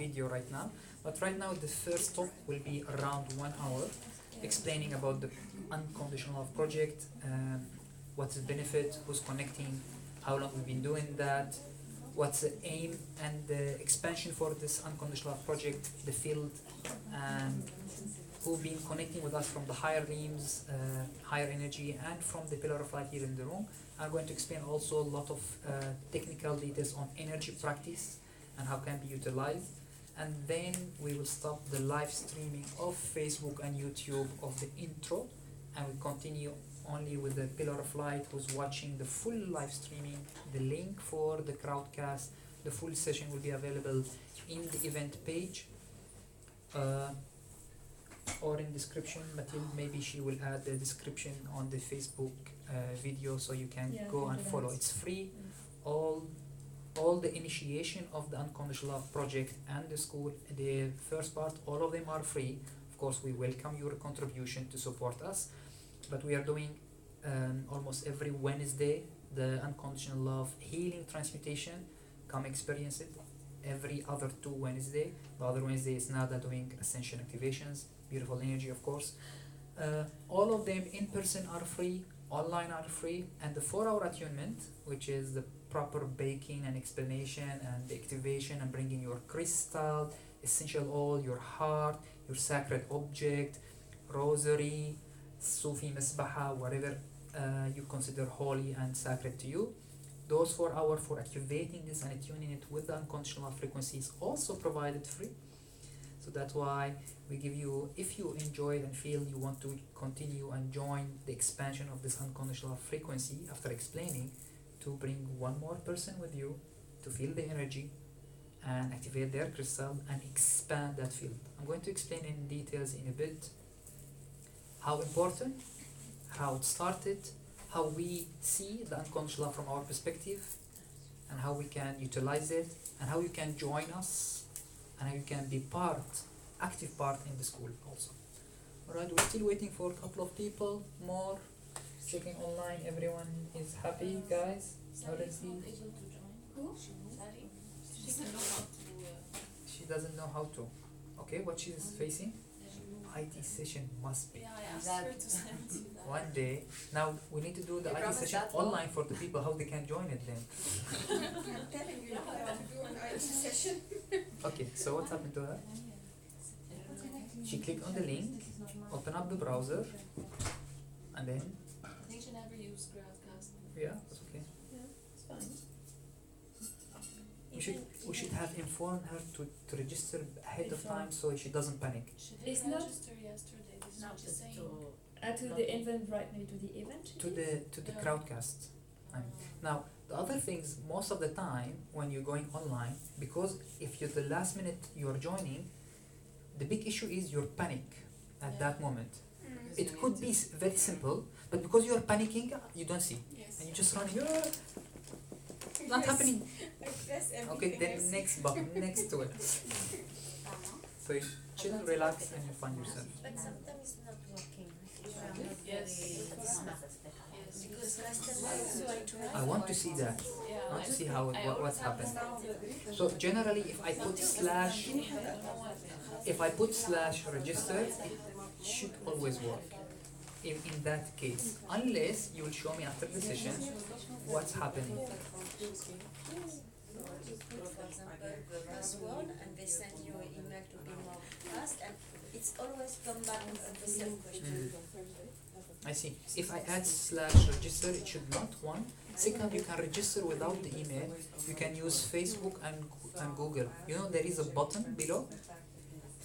video right now. But right now the first talk will be around 1 hour, explaining about the unconditional love project, what's the benefit, who's connecting, how long we've been doing that, what's the aim and the expansion for this unconditional love project, the field, and who've been connecting with us from the higher realms, higher energy, and from the pillar of light here in the room. I'm going to explain also a lot of technical details on energy practice and how can be utilized. And then we will stop the live streaming of Facebook and YouTube of the intro, and we continue only with the pillar of light who's watching the full live streaming. The link for the crowdcast, the full session will be available in the event page or in description. Mathilde, maybe she will add the description on the Facebook video so you can go and follow. It's free. All the initiation of the Unconditional Love project and the school, the first part, all of them are free. Of course, we welcome your contribution to support us, but we are doing almost every Wednesday the Unconditional Love healing transmutation. Come experience it. Every other 2 Wednesday. The other Wednesday is Nada doing ascension activations, beautiful energy, of course. All of them in person are free, online are free, and the 4-hour attunement, which is the proper baking and explanation and the activation and bringing your crystal, essential oil, your heart, your sacred object, rosary, Sufi Misbaha, whatever you consider holy and sacred to you. Those 4 hours for activating this and tuning it with the unconditional love frequency is also provided free. So that's why we give you, if you enjoy and feel you want to continue and join the expansion of this unconditional love frequency after explaining, to bring one more person with you to feel the energy and activate their crystal and expand that field. I'm going to explain in details in a bit how important, how it started, how we see the unconditional love from our perspective, and how we can utilize it, and how you can join us, and how you can be active part in the school also. Alright, we're still waiting for a couple of people more. Checking online, everyone is happy, guys. Who? She doesn't know how to. Okay, what she's facing? IT session must be. Yeah, I asked her to send you that. One day. Now we need to do the IT session online for the people, how they can join it then. I'm telling you how to do an IT session. Okay, so what happened to her? She clicked on the link, open up the browser, and then I think she never used Crowdcast. yeah, that's okay. Yeah, it's fine. We should have informed her to register ahead of time so she doesn't panic. She It's didn't not- register yesterday, this is what she's saying. To the event, right? Maybe to the event. To the Yeah. crowdcast. Now the other things, most of the time when you're going online, because if you're the last minute you're joining, the big issue is your panic at that moment. It could be very simple, but because you're panicking, you don't see, Yes. and you just run. Not happening. I press everything. Okay, then next button, next to it. So you chill, relax, and you find yourself. But sometimes it's not working. Yes. Yes. Because I want to see that. I want to see how what's happened. So generally, if I put slash register, it should always work. In that case, unless you will show me after the session what's happening. For example, password, and they send you an email to be more fast, and it's always come back with the same question. I see. If I add slash register, it should not. One. Second, you can register without the email. You can use Facebook and Google. You know there is a button below,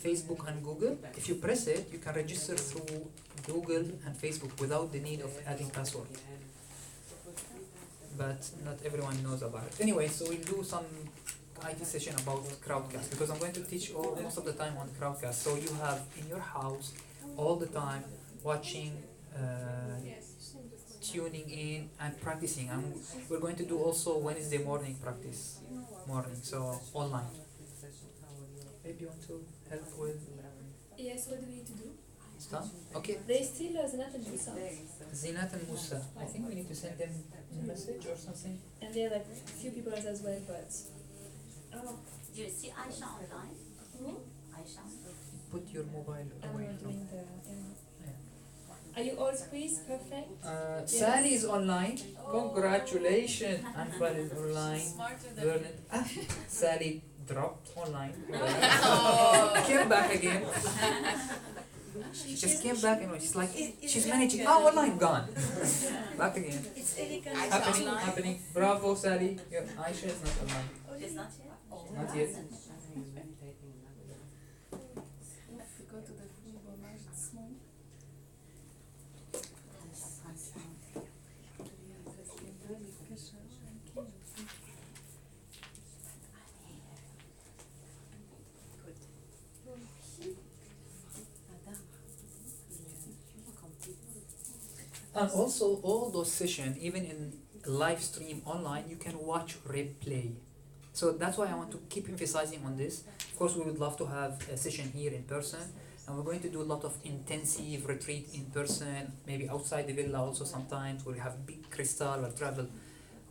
Facebook and Google. If you press it, you can register through Google and Facebook without the need of adding password. But not everyone knows about it. Anyway, so we'll do some IT session about crowdcast because I'm going to teach most of the time on crowdcast. So you have in your house all the time watching, tuning in and practicing. And we're going to do also Wednesday morning practice, so online. Maybe you want to help with Yes, what do we need to do? stuff? Okay. There's still Zinat and Musa. Zinat and Musa. I think we need to send them a message or something. And there are like few people else as well, but Do you see Aisha online? Who? Aisha. Put your mobile And away we're from. doing the. Are you all squeezed? Perfect. Sally is online. Congratulations. Anfal is online. Smarter than Vernon. Sally dropped online. Oh. Came back again. She just came back and she's like, she's managing. Oh, online, gone. Back again. It's elegant. Happening, happening. Bravo, Sally. Your Aisha is not online. She's not yet? Not yet. Go to the food bourbage, it's small. And also, all those sessions, even in live stream online, you can watch replay. So that's why I want to keep emphasizing on this. Of course, we would love to have a session here in person, and we're going to do a lot of intensive retreat in person, maybe outside the villa also sometimes. We'll have big crystal or travel.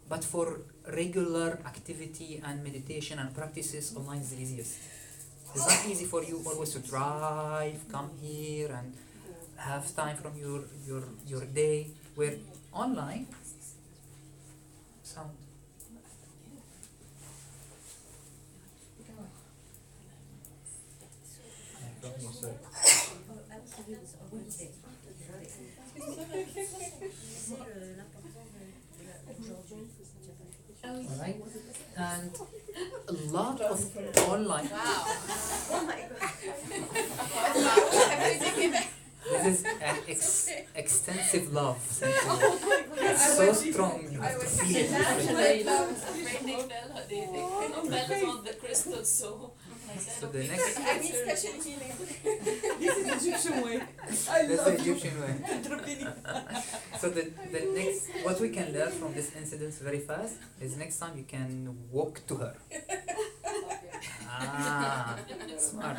But for regular activity and meditation and practices, online is the easiest. It's not easy for you always to drive, come here and have time from your day, where online sound. Yeah, from here, sorry. Alright, and a lot of online. Wow. Oh my god. This is an extensive love. It's so strong. You have to feel it. Afraid they fell on the crystal, so I said, So the okay, next- I need special healing. This is Egyptian way. That's the Egyptian way. So the next, what we can learn from this incident very fast is next time you can walk to her. Ah, smart.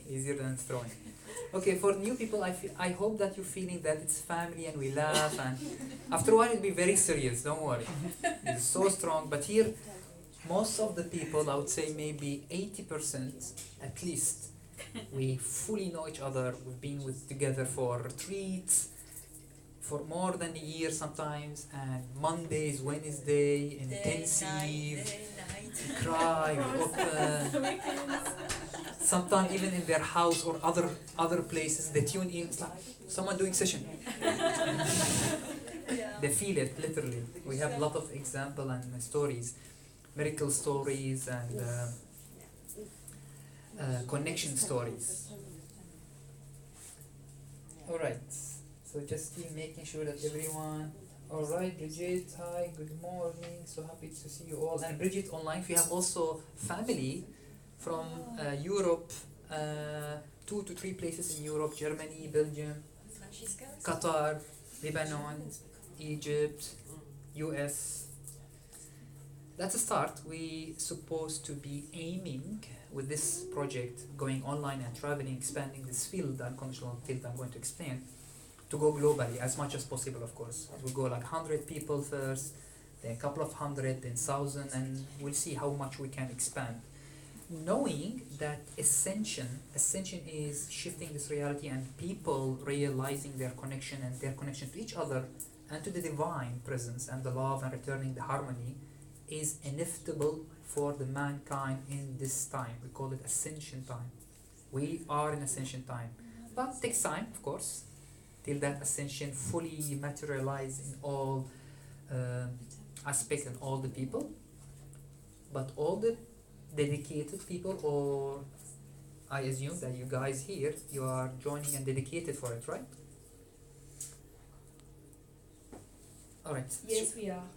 Easier than throwing. Okay, for new people, I hope that you're feeling that it's family and we laugh, and after a while it'll be very serious, don't worry. It's so strong, but here, most of the people, I would say maybe 80% at least, we fully know each other. We've been together for retreats, for more than a year sometimes, and Mondays, Wednesday, intensive, cry, open. Sometimes even in their house or other places, they tune in. It's like someone doing session. They feel it literally. We have a lot of example and stories, miracle stories and connection stories. All right. So just keep making sure that everyone. All right, Bridget. Hi. Good morning. So happy to see you all. And Bridget online. We have also family from Europe, 2 to 3 places in Europe: Germany, Belgium, Qatar, Lebanon, Egypt, US. That's a start. We supposed to be aiming with this project, going online and traveling, expanding this field, the unconditional field I'm going to explain, to go globally as much as possible, of course. We'll go like 100 people first, then a couple of hundred, then 1,000, and we'll see how much we can expand. Knowing that ascension is shifting this reality and people realizing their connection and their connection to each other and to the divine presence and the love and returning the harmony is inevitable for the mankind in this time. We call it ascension time. We are in ascension time. But it takes time, of course, till that ascension fully materialize in all aspects and all the people. But all the dedicated people, or I assume that you guys here, you are joining and dedicated for it, right? Alright. Yes, we are.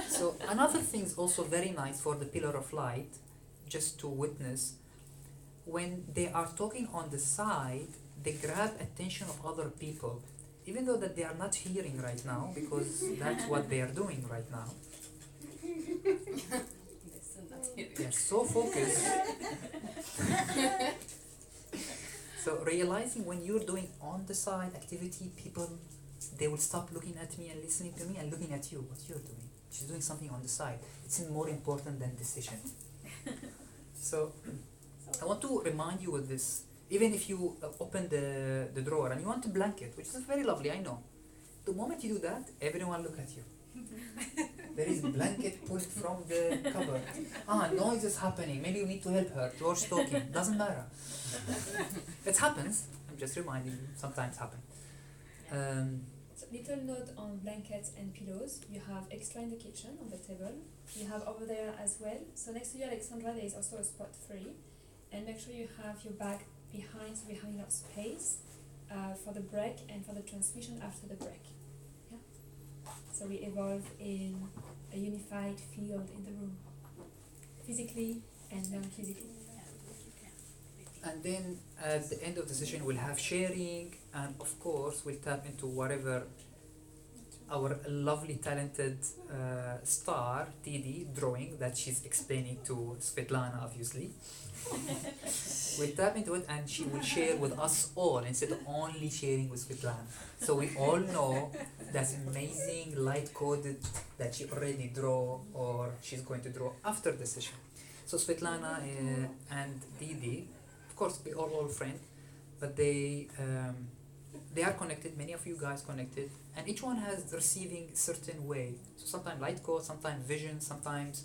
So another thing is also very nice for the pillar of light, just to witness, when they are talking on the side, they grab attention of other people, even though that they are not hearing right now, because that's what they are doing right now. They are so focused. So realizing when you're doing on the side activity, people, they will stop looking at me and listening to me and looking at you, what you're doing. She's doing something on the side. It's more important than decision. So I want to remind you with this. Even if you open the drawer and you want a blanket, which is very lovely, I know. The moment you do that, everyone look at you. There is a blanket pulled from the cupboard. Noise is happening. Maybe we need to help her. George talking. Doesn't matter. It happens. I'm just reminding you. Sometimes happen. So little note on blankets and pillows. You have extra in the kitchen on the table. You have over there as well. So next to you, Alexandra, there is also a spot free. And make sure you have your bag behind, so we have enough space for the break and for the transmission after the break. Yeah. So we evolve in a unified field in the room, physically and non-physically. And then at the end of the session, we'll have sharing, and of course, we'll tap into whatever our lovely, talented star, TD, drawing that she's explaining to Svetlana, obviously. We'll tap into it and she will share with us all instead of only sharing with Svetlana. So we all know that amazing light coded that she already draw or she's going to draw after the session. So Svetlana and Didi, of course, we are all friends, but they are connected. Many of you guys connected, and each one has receiving certain way. So sometimes light code, sometimes vision, sometimes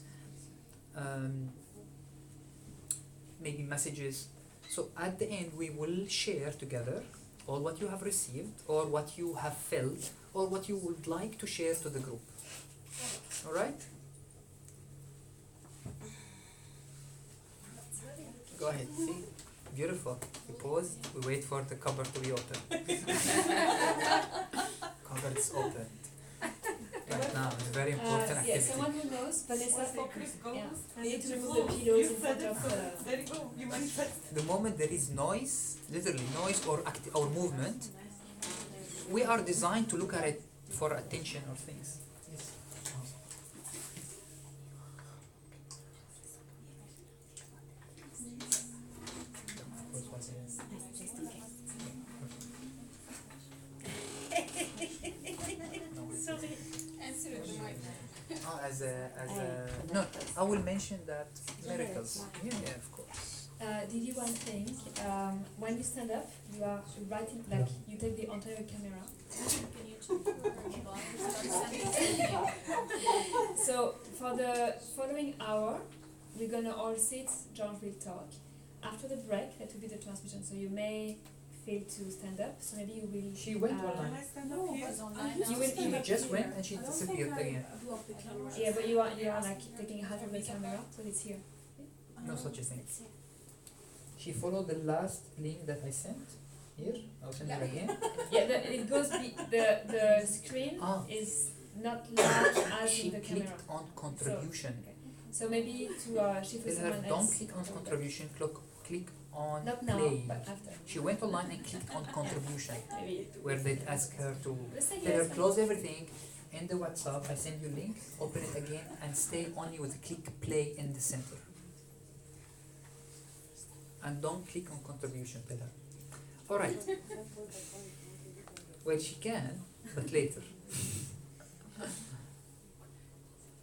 maybe messages. So at the end, we will share together all what you have received, or what you have felt, or what you would like to share to the group. All right? Go ahead. See? Beautiful. We pause. We wait for the cupboard to be open. Cupboard is open. Right now, it's very important Yeah, activity. someone who knows, Vanessa, Chris goes. we need to remove the pillows in front of There you go. You manifest. The moment there is noise, literally noise or or movement, we are designed to look at it for attention or things. Yes. Answer it, Mike. No, I will mention that miracles. Yeah, of course. did you one thing? When you stand up, you are writing, like you take the entire camera. Can you check your box? Start sending So for the following hour, we're gonna all sit. George will talk. After the break, that will be the transmission. So you may fail to stand up. So maybe you will. She went Can online. I stand up here? It's online You now. will- She just went and she disappeared again. Yeah, but you are like taking half of the camera, so it's here. No such a thing. She followed the last link that I sent. Here, I'll send it again. Yeah, it goes. The screen Ah. is not large as She in the camera. clicked on contribution. Okay. So maybe to shift with Tell her someone don't else. click on contribution, click on Not now, play. but after. She went online and clicked on contribution, Maybe. where they ask her to Let's say tell her yes. close everything. In the WhatsApp, I send you link, open it again, and stay only with click play in the center. And don't click on contribution, tell her. Alright. Well, she can, but later.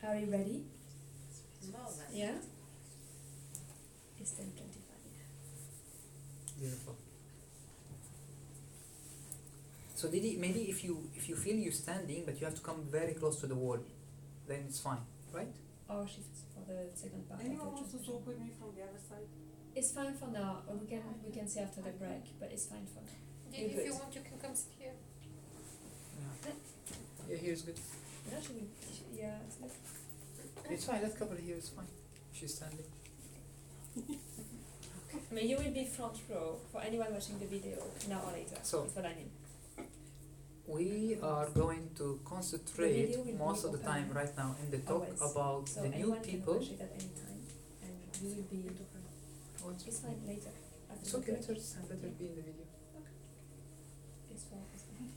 Are you ready? More than. Yeah. It's 10:25. Beautiful. So Didi, maybe if you feel you're standing, but you have to come very close to the wall, then it's fine, right? Or shift for the second part. Anyone of the wants to transmission. talk with me from the other side? It's fine for now. Or we can see after the break, but it's fine for now. If good. you want, you can come sit here. Yeah. Yeah, here's good. No, yeah, it's good. It's fine. That couple here is fine. She's standing. I mean, you will be front row for anyone watching the video now or later. So- That's what I mean. We are going to concentrate video will most be of the open time right now in the talk always. about So the new anyone people. can watch it at any time, and you will be. Oh, It's fine later. After It's the okay. break. Let her be in the video. It's fine. It's fine.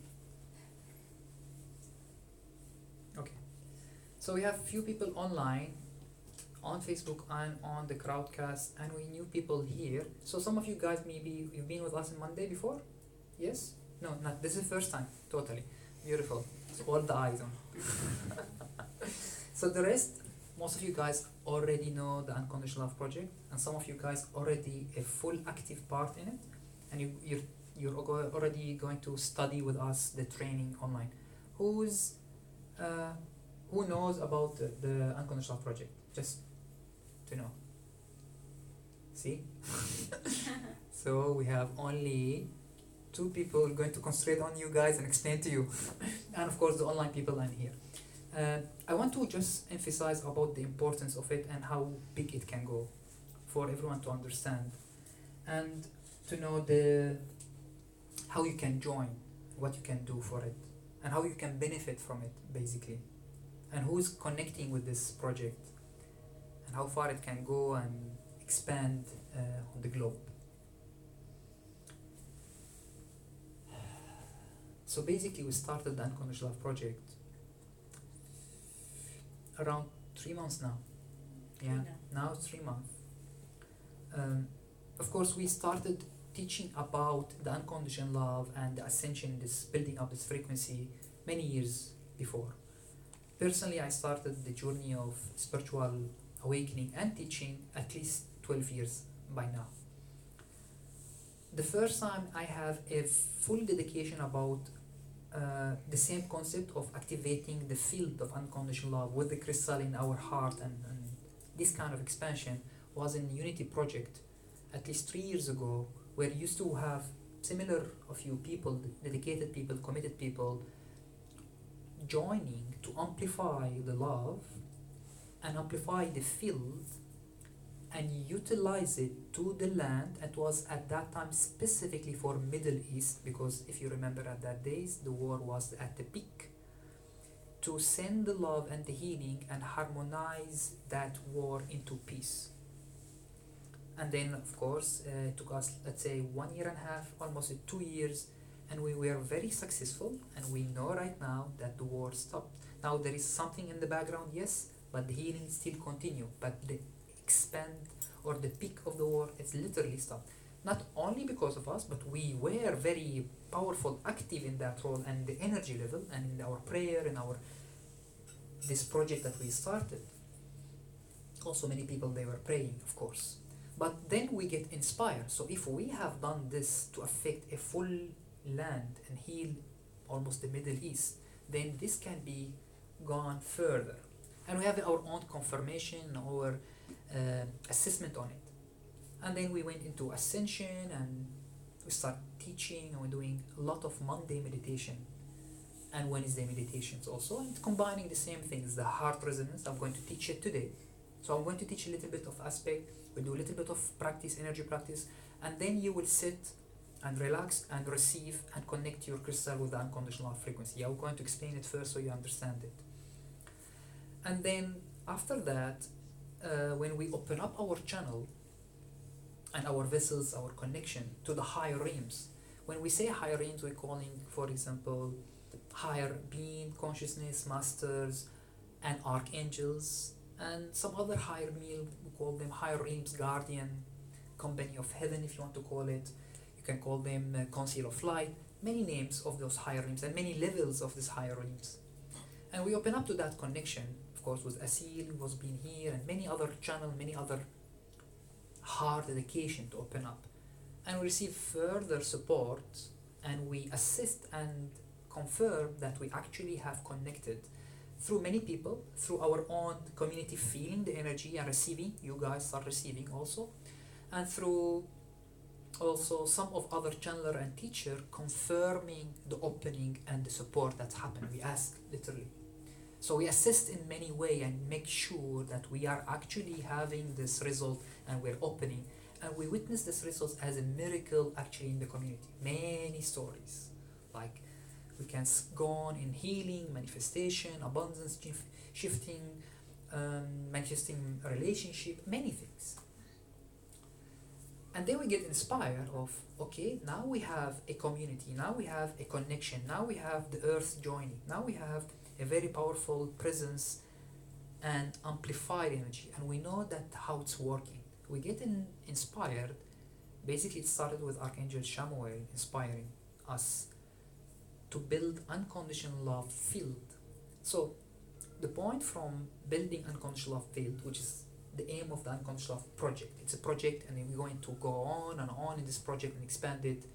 So we have few people online, on Facebook and on the crowdcast, and we new people here. So some of you guys maybe you've been with us on Monday before? Yes? No, not this is first time. Totally beautiful. So all the eyes on. So the rest, most of you guys already know the Unconditional Love Project, and some of you guys already a full active part in it, and you're already going to study with us the training online. Who knows about the Unconditional Love Project? Just to know. See? So we have only 2 people going to concentrate on you guys and explain to you, and of course the online people and here. I want to just emphasize about the importance of it and how big it can go for everyone to understand, and to know how you can join, what you can do for it, and how you can benefit from it basically, and who's connecting with this project, and how far it can go and expand on the globe. So basically we started the Unconditional Love Project around 3 months now. Yeah, now it's 3 months. Of course we started teaching about the unconditional love and the ascension, this building up this frequency many years before. Personally, I started the journey of spiritual awakening and teaching at least 12 years by now. The first time I have a full dedication about the same concept of activating the field of unconditional love with the crystal in our heart, and this kind of expansion was in Unity project at least 3 years ago, where you used to have similar a few people, dedicated people, committed people, joining to amplify the love and amplify the field and utilize it to the land. It was at that time specifically for Middle East, because if you remember at that days the war was at the peak, to send the love and the healing and harmonize that war into peace. And then of course it took us, let's say, 1.5 years, almost 2 years, and we were very successful, and we know right now that the war stopped. Now there is something in the background, yes, but the healing still continue, but the expand or the peak of the war is literally stopped. Not only because of us, but we were very powerful, active in that role and the energy level, and in our prayer, in our this project that we started. Also many people, they were praying, of course. But then we get inspired. So if we have done this to affect a full land and heal almost the Middle East, then this can be gone further. And we have our own confirmation, our assessment on it. And then we went into ascension, and we start teaching, and we're doing a lot of Monday meditation and Wednesday meditations also, and combining the same things, the heart resonance. I'm going to teach it today. So I'm going to teach a little bit of aspect, we'll do a little bit of practice, energy practice, and then you will sit and relax and receive and connect your crystal with the unconditional frequency. I'm going to explain it first so you understand it. And then after that, when we open up our channel and our vessels, our connection to the higher realms. When we say higher realms, we're calling, for example, higher being, consciousness, masters, and archangels, and some other higher being, we call them higher realms, guardian, company of heaven if you want to call it. You can call them council of light, many names of those higher realms and many levels of these higher realms. And we open up to that connection, of course, with Asil, who was being here, and many other channels, many other hard dedication to open up. And we receive further support, and we assist and confirm that we actually have connected through many people, through our own community feeling the energy and receiving, you guys start receiving also, and through also some of other channeler and teacher confirming the opening and the support that's happened. We ask literally. So we assist in many ways and make sure that we are actually having this result and we're opening, and we witness this result as a miracle actually in the community. Many stories, like we can go on in healing, manifestation, abundance, shifting, manifesting relationship, many things. And then we get inspired of, okay, now we have a community, now we have a connection, now we have the earth joining, now we have a very powerful presence and amplified energy, and we know that how it's working. We get inspired. Basically, it started with Archangel Chamuel inspiring us to build unconditional love field. So the point from building unconditional love field, which is the aim of the unconditional love project. It's a project, and we're going to go on and on in this project and expand it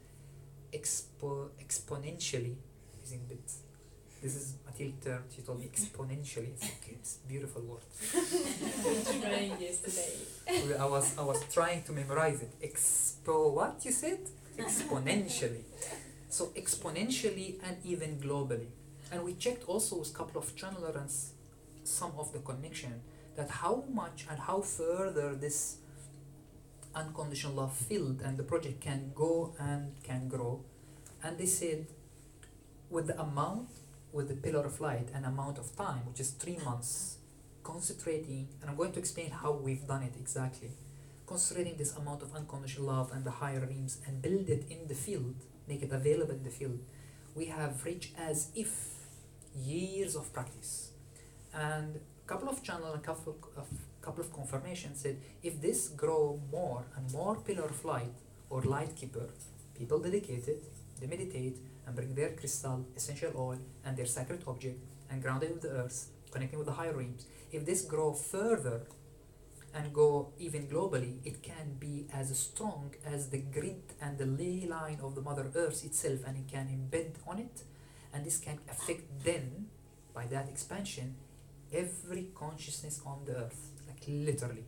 exponentially. Using bit. This is Mathilde term. She told me exponentially. It's like it's a beautiful word. Trying yesterday. I was trying to memorize it. What you said? Exponentially. So exponentially and even globally. And we checked also with a couple of channelers and some of the connection that how much and how further this unconditional love field and the project can go and can grow. And they said with the amount, with the pillar of light, an amount of time, which is 3 months, concentrating, and I'm going to explain how we've done it exactly, concentrating this amount of unconditional love and the higher realms and build it in the field, make it available in the field, we have reached as if years of practice. And a couple of channels, a couple of confirmations said if this grow more and more pillar of light or LightKeeper, people dedicated, they meditate and bring their crystal, essential oil, and their sacred object and grounded with the earth, connecting with the higher realms. If this grow further and go even globally, it can be as strong as the grid and the ley line of the Mother Earth itself, and it can embed on it, and this can affect then, by that expansion, every consciousness on the earth, like literally.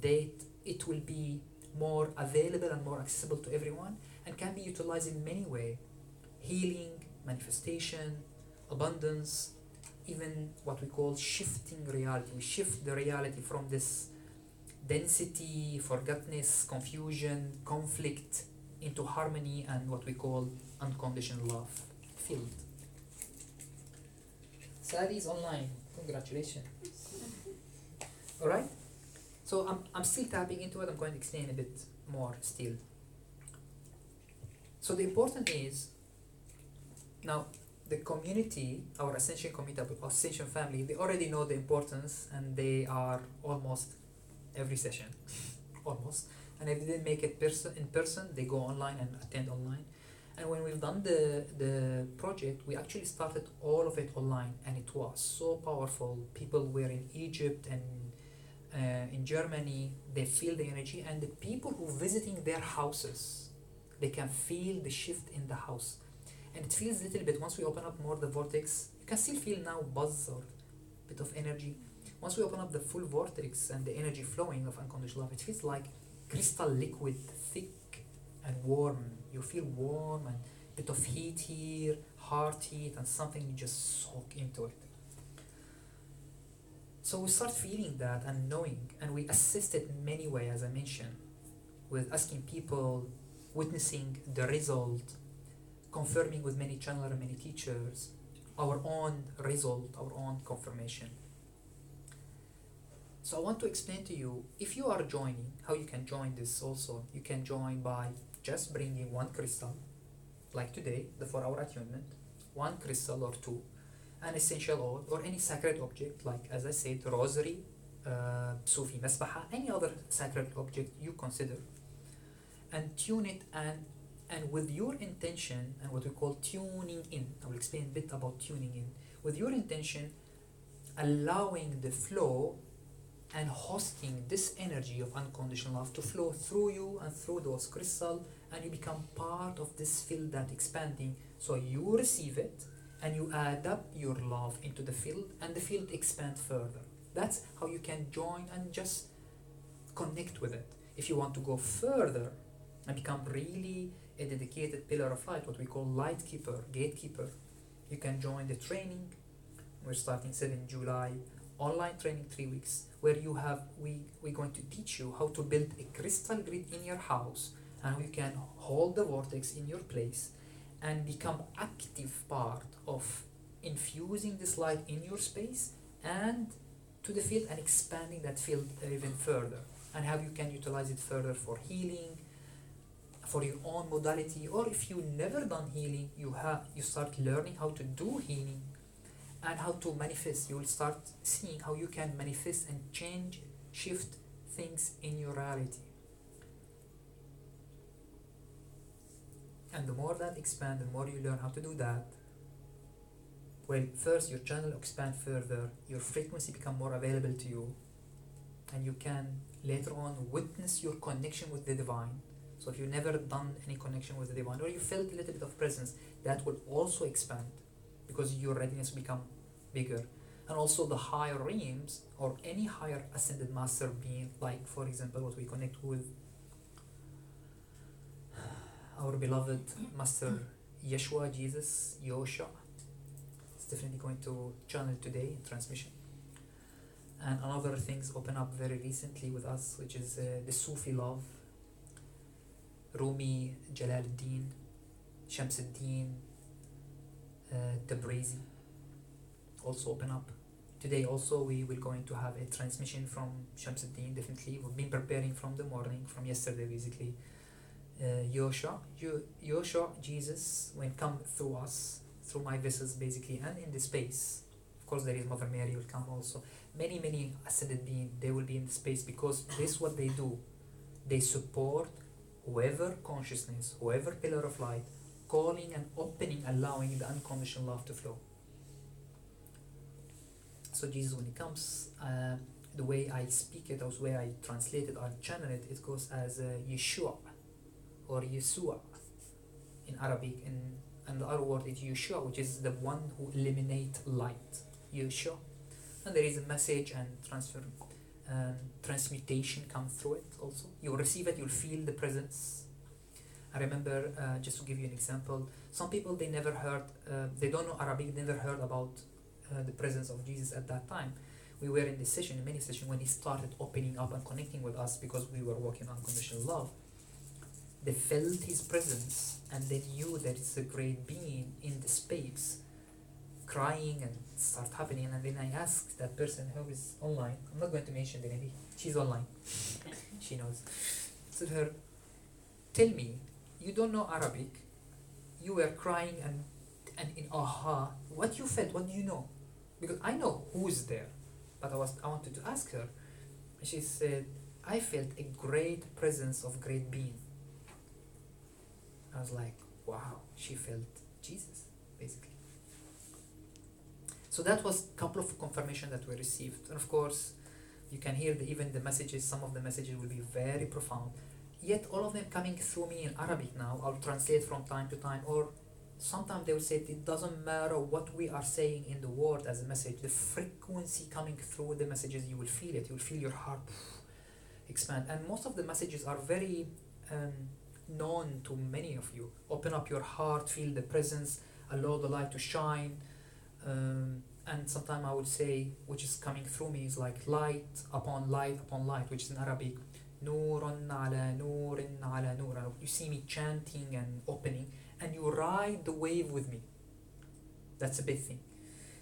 It will be more available and more accessible to everyone and can be utilized in many ways. Healing, manifestation, abundance, even what we call shifting reality. We shift the reality from this density, forgottenness, confusion, conflict into harmony and what we call unconditional love field. Sadi is online. Congratulations. Alright? So I'm still tapping into it. I'm going to explain a bit more still. So the important is, now the community, our Ascension community, our Ascension family, they already know the importance and they are almost every session. Almost. And if they didn't make it in person, they go online and attend online. And when we've done the project, we actually started all of it online, and it was so powerful. People were in Egypt and in Germany, they feel the energy, and the people who visiting their houses, they can feel the shift in the house. And it feels a little bit, once we open up more the vortex, you can still feel now buzz or bit of energy. Once we open up the full vortex and the energy flowing of unconditional love, it feels like crystal liquid, thick and warm. You feel warm and bit of heat here, heart heat, and something you just soak into it. So we start feeling that and knowing, and we assist it in many ways, as I mentioned, with asking people, witnessing the result, confirming with many channelers and many teachers, our own result, our own confirmation. So I want to explain to you, if you are joining, how you can join this also. You can join by just bringing one crystal, like today, the 4-hour attunement, one crystal or two, an essential oil, or any sacred object, like as I said, rosary, Sufi Masbaha, any other sacred object you consider, and tune it, and with your intention and what we call tuning in. I will explain a bit about tuning in. With your intention, allowing the flow and hosting this energy of unconditional love to flow through you and through those crystals, and you become part of this field that expanding. So you receive it and you add up your love into the field, and the field expands further. That's how you can join and just connect with it. If you want to go further and become really a dedicated pillar of light, what we call LightKeeper, Gatekeeper, you can join the training. We're starting 7 July, online training, 3 weeks, where we're going to teach you how to build a crystal grid in your house, and you can hold the vortex in your place and become active part of infusing this light in your space and to the field and expanding that field even further, and how you can utilize it further for healing, for your own modality, or if you never done healing, you start learning how to do healing and how to manifest. You will start seeing how you can manifest and change, shift things in your reality. And the more that expand, the more you learn how to do that, Well, first your channel expand further, your frequency become more available to you, and you can later on witness your connection with the divine. So if you've never done any connection with the divine, or you felt a little bit of presence, that will also expand because your readiness become bigger. And also the higher realms or any higher ascended master being, like for example what we connect with our beloved Master Yeshua, Jesus, Yosha. It's definitely going to channel today in transmission. And another things open up very recently with us, which is the Sufi love. Rumi, Jalaluddin, Shamsuddin, Tabrizi also open up. Today also we will going to have a transmission from Shamsuddin, definitely. We've been preparing from the morning, from yesterday basically. Yosha, Jesus, when come through us, through my vessels basically, and in the space. Of course there is Mother Mary will come also. Many ascended beings, they will be in the space because this what they do. They support whoever consciousness, whoever pillar of light, calling and opening, allowing the unconditional love to flow. So Jesus, when it comes, the way I speak it, or the way I translate it or channel it, it goes as Yeshua or Yeshua in Arabic, and the other word is Yeshua, which is the one who eliminates light. Yeshua. And there is a message and transmutation come through it also. You'll receive it, you'll feel the presence. I remember, just to give you an example, some people they never heard, they don't know Arabic, never heard about the presence of Jesus at that time. We were in this session, in many sessions, when he started opening up and connecting with us because we were working on unconditional love. They felt his presence and they knew that it's a great being in the space, crying and start happening. And then I asked that person who is online, I'm not going to mention the name, she's online, she knows. I said to her, tell me, you don't know Arabic, you were crying and in aha, what you felt, what do you know? Because I know who's there, but I wanted to ask her. And she said, I felt a great presence of great being. I was like, wow, she felt Jesus, basically. So that was a couple of confirmation that we received. And of course, you can hear even the messages, some of the messages will be very profound. Yet all of them coming through me in Arabic now, I'll translate from time to time, or sometimes they will say it doesn't matter what we are saying in the word as a message, the frequency coming through the messages, you will feel it, you will feel your heart expand. And most of the messages are very known to many of you. Open up your heart, feel the presence, allow the light to shine. And sometimes I would say, which is coming through me, is like light upon light upon light, which is in Arabic, Nurun ala Nurin ala Nur. You see me chanting and opening, and you ride the wave with me. That's a big thing.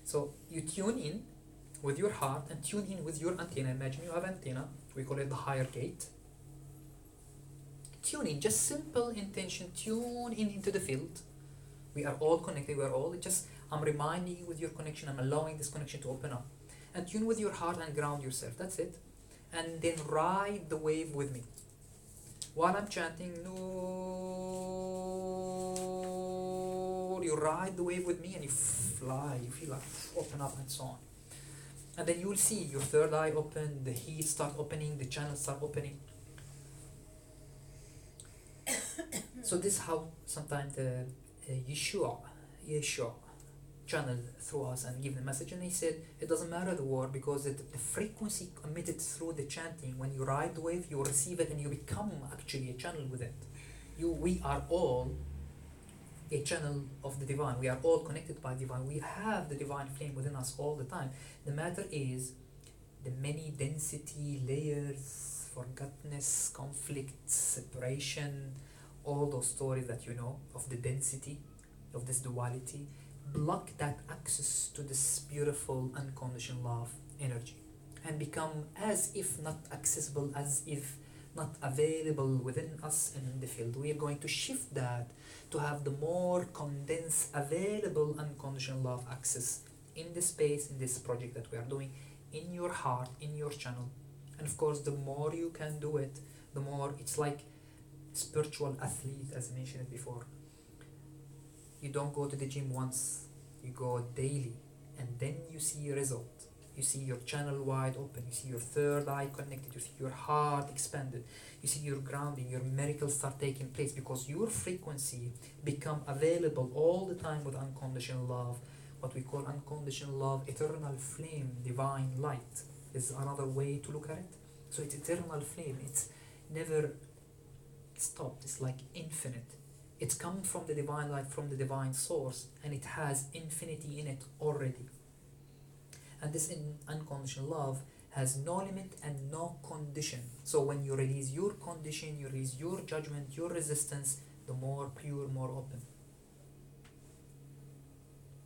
So you tune in with your heart and tune in with your antenna. Imagine you have antenna, we call it the higher gate. Tune in, just simple intention, tune in into the field. We are all connected, we are all just, I'm reminding you with your connection, I'm allowing this connection to open up. And tune with your heart and ground yourself, that's it. And then ride the wave with me. While I'm chanting, Noor, you ride the wave with me and you fly, you feel like open up and so on. And then you will see your third eye open, the heat start opening, the channels start opening. So this is how sometimes the Yeshua channel through us and give the message. And he said it doesn't matter the word, because the frequency emitted through the chanting, when you ride the wave, you receive it and you become actually a channel with it. We are all a channel of the divine. We are all connected by divine. We have the divine flame within us all the time. The matter is the many density, layers, forgottenness, conflict, separation, all those stories that you know of the density of this duality, block that access to this beautiful unconditional love energy and become as if not accessible, as if not available within us in the field. We are going to shift that to have the more condensed, available unconditional love access in the space, in this project that we are doing, in your heart, in your channel. And of course, the more you can do it, the more it's like spiritual athlete, as I mentioned it before. You don't go to the gym once you go daily, and then you see a result. You see your channel wide open, you see your third eye connected, you see your heart expanded, you see your grounding, your miracles start taking place because your frequency become available all the time with unconditional love. What we call unconditional love, eternal flame, divine light is another way to look at it. So it's eternal flame, it's never stopped, it's like infinite. It's come from the divine light, from the divine source, and it has infinity in it already. And this unconditional love has no limit and no condition. So when you release your condition, you release your judgment, your resistance, the more pure, more open.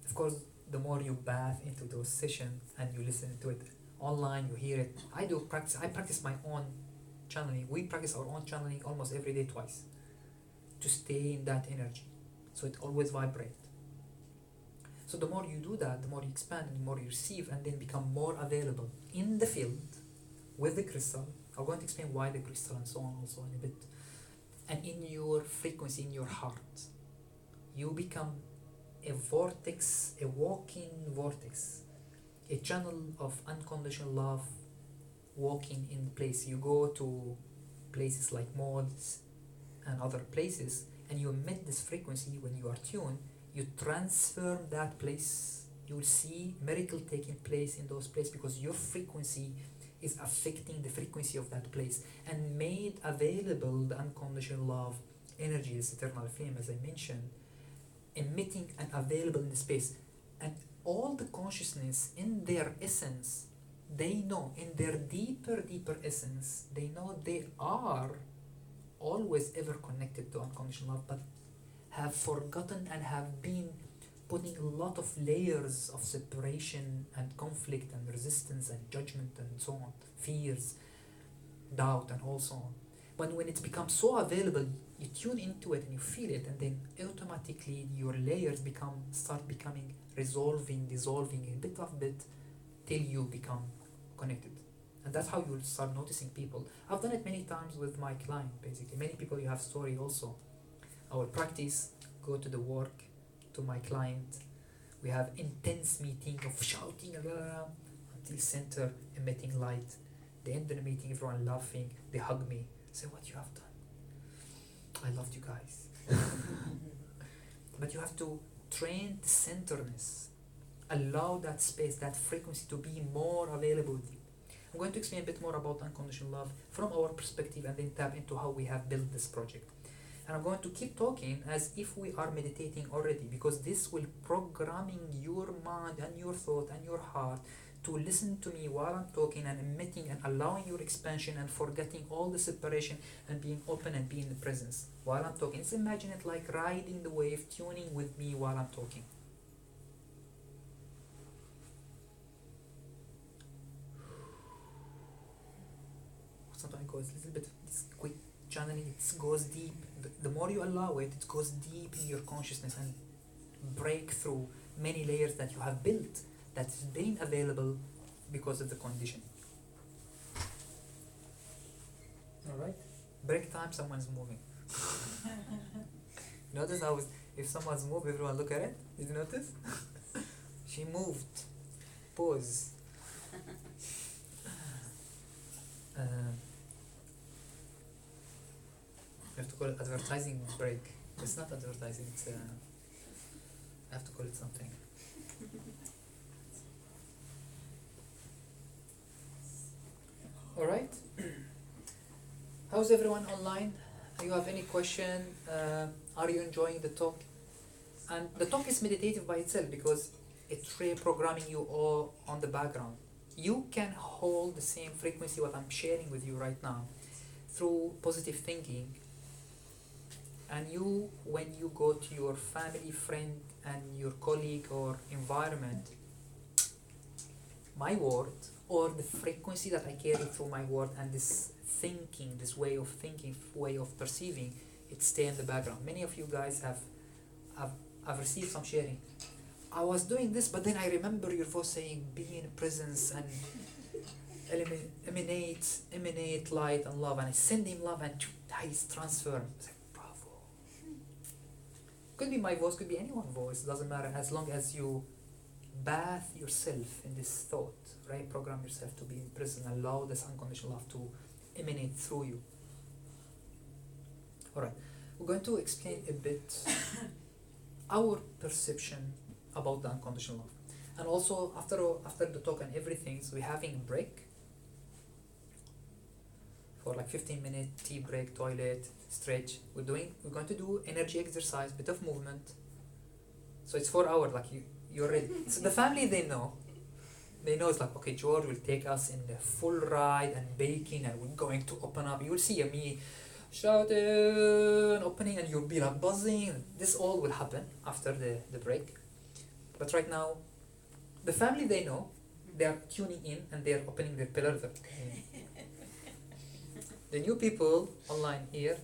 Of course, the more you bath into those sessions and you listen to it online, you hear it. I practice my own channeling. We practice our own channeling almost every day, twice, to stay in that energy, so it always vibrates. So the more you do that, the more you expand, and the more you receive, and then become more available in the field with the crystal. I'm going to explain why the crystal and so on also in a bit. And in your frequency, in your heart, you become a vortex, a walking vortex, a channel of unconditional love walking in place. You go to places like malls and other places, and you emit this frequency. When you are tuned, you transform that place. You will see miracle taking place in those places because your frequency is affecting the frequency of that place and made available the unconditional love energy, this eternal flame, as I mentioned, emitting and available in the space. And all the consciousness in their essence, they know in their deeper essence, they know they are always ever connected to unconditional love, but have forgotten and have been putting a lot of layers of separation and conflict and resistance and judgment and so on, fears, doubt, and all so on. But when it becomes so available, you tune into it and you feel it, and then automatically your layers start becoming dissolving a bit of bit till you become connected. And that's how you'll start noticing people. I've done it many times with my client, basically. Many people, you have story also. I will practice, go to the work, to my client. We have intense meeting of shouting until center emitting light. They end the meeting, everyone laughing. They hug me, say, what you have done? I loved you guys. But you have to train the centeredness. Allow that space, that frequency to be more available with you. I'm going to explain a bit more about unconditional love from our perspective and then tap into how we have built this project. And I'm going to keep talking as if we are meditating already, because this will programming your mind and your thought and your heart to listen to me while I'm talking and emitting and allowing your expansion and forgetting all the separation and being open and being in the presence while I'm talking. Just imagine it like riding the wave, tuning with me while I'm talking. Sometimes it goes a little bit quick channeling, it goes deep. The more you allow it, it goes deep in your consciousness and break through many layers that you have built that's been available because of the condition. Alright? Break time, someone's moving. Notice how if someone's moved, everyone look at it? Did you notice? She moved. Pause. You have to call it advertising break. It's not advertising, it's I have to call it something. Alright. How's everyone online? Do you have any question? Are you enjoying the talk? And the talk is meditative by itself because it's reprogramming you all on the background. You can hold the same frequency what I'm sharing with you right now through positive thinking. And you, when you go to your family, friend, and your colleague or environment, my word, or the frequency that I carry through my word and this thinking, this way of thinking, way of perceiving, it stay in the background. Many of you guys have received some sharing. I was doing this, but then I remember your voice saying, be in presence and emanate light and love, and I send him love and he's transformed. Could be my voice, could be anyone's voice, doesn't matter, as long as you bath yourself in this thought, right? Program yourself to be in present, allow this unconditional love to emanate through you. Alright, we're going to explain a bit our perception about the unconditional love. And also, after the talk and everything, so we're having a break for like 15-minute tea break, toilet, stretch. We're going to do energy exercise, bit of movement. So it's 4 hours, like you're ready. So the family, they know it's like, okay, George will take us in the full ride and baking, and we're going to open up. You will see me shouting, opening, and you'll be like buzzing. This all will happen after the break. But right now, the family, they know, they are tuning in and they are opening their pillar. The new people online here,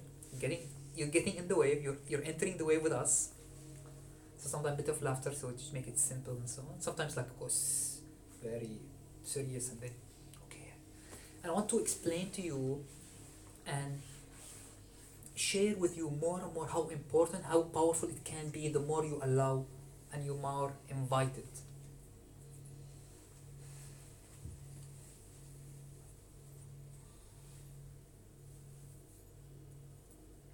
you're getting in the wave, you're entering the wave with us. So sometimes a bit of laughter, so just make it simple and so on. Sometimes like, of course, very serious and then, okay. And I want to explain to you and share with you more and more how important, how powerful it can be the more you allow and you more invite it.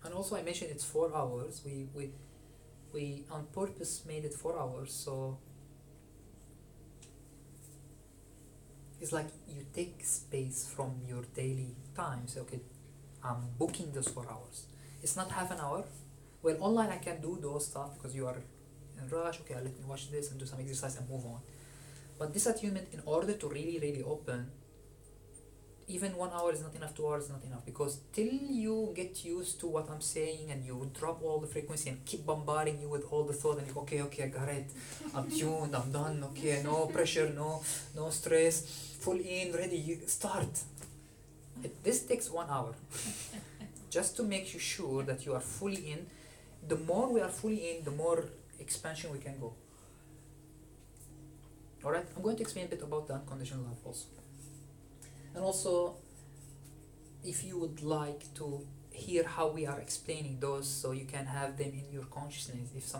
And also I mentioned it's 4 hours. We on purpose made it 4 hours, so it's like you take space from your daily time. Say, okay, I'm booking those 4 hours. It's not half an hour. Well, online I can do those stuff because you are in rush. Okay, let me watch this and do some exercise and move on. But this attunement, in order to really open, even 1 hour is not enough, 2 hours is not enough, because till you get used to what I'm saying and you drop all the frequency and keep bombarding you with all the thought and you go, okay, I got it, I'm tuned, I'm done, okay, no pressure, no stress, full in, ready, you start. This takes 1 hour just to make you sure that you are fully in. The more we are fully in, the more expansion we can go. Alright, I'm going to explain a bit about the unconditional love also. And also, if you would like to hear how we are explaining those, so you can have them in your consciousness if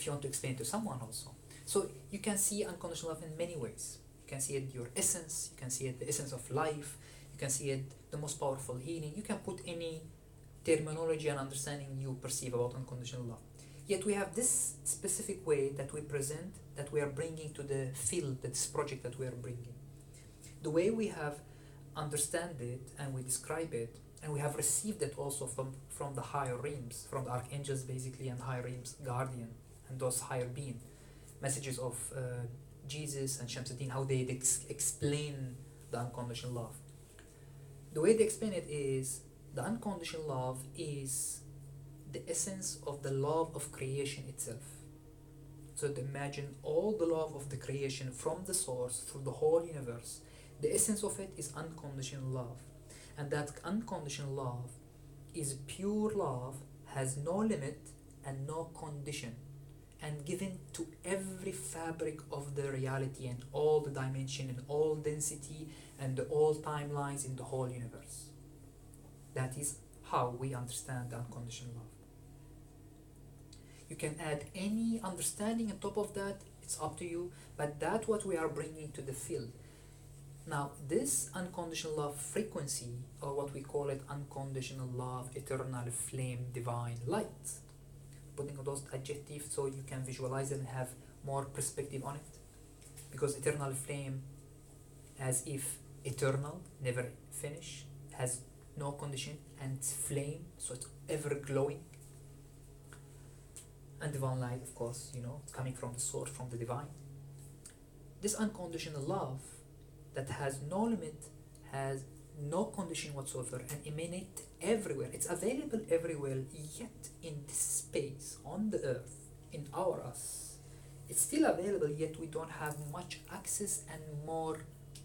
you want to explain to someone also. So you can see unconditional love in many ways. You can see it your essence, you can see it the essence of life, you can see it the most powerful healing. You can put any terminology and understanding you perceive about unconditional love. Yet we have this specific way that we present, that we are bringing to the field, this project that we are bringing. The way we have understand it and we describe it, and we have received it also from the higher realms, from the archangels basically, and higher realms, guardian, and those higher being, messages of Jesus and Shamsuddin, how they explain the unconditional love. The way they explain it is, the unconditional love is the essence of the love of creation itself. So imagine all the love of the creation from the source through the whole universe. The essence of it is unconditional love. And that unconditional love is pure love, has no limit and no condition, and given to every fabric of the reality and all the dimension and all density and all timelines in the whole universe. That is how we understand the unconditional love. You can add any understanding on top of that, it's up to you, but that's what we are bringing to the field. Now, this unconditional love frequency, or what we call it unconditional love, eternal flame, divine light, putting those adjectives so you can visualize it and have more perspective on it. Because eternal flame, as if eternal, never finish, has no condition, and it's flame, so it's ever glowing. And divine light, of course, it's coming from the source, from the divine. This unconditional love that has no limit, has no condition whatsoever, and emanate everywhere. It's available everywhere, yet in this space, on the earth, in our us, it's still available, yet we don't have much access and more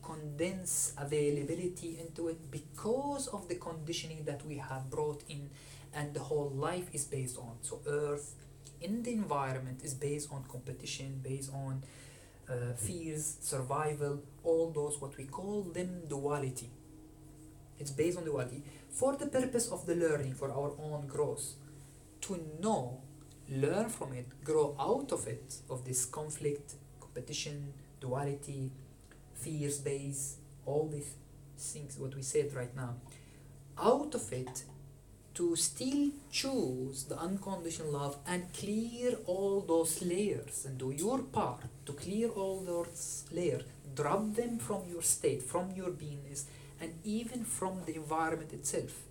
condensed availability into it because of the conditioning that we have brought in and the whole life is based on. So earth, in the environment, is based on competition, based on fears, survival, all those what we call them duality. It's based on duality for the purpose of the learning, for our own growth, to know learn from it, grow out of it, of this conflict, competition, duality, fears base, all these things what we said right now, out of it, to still choose the unconditional love and clear all those layers and do your part to clear all those layers, drop them from your state, from your beingness, and even from the environment itself.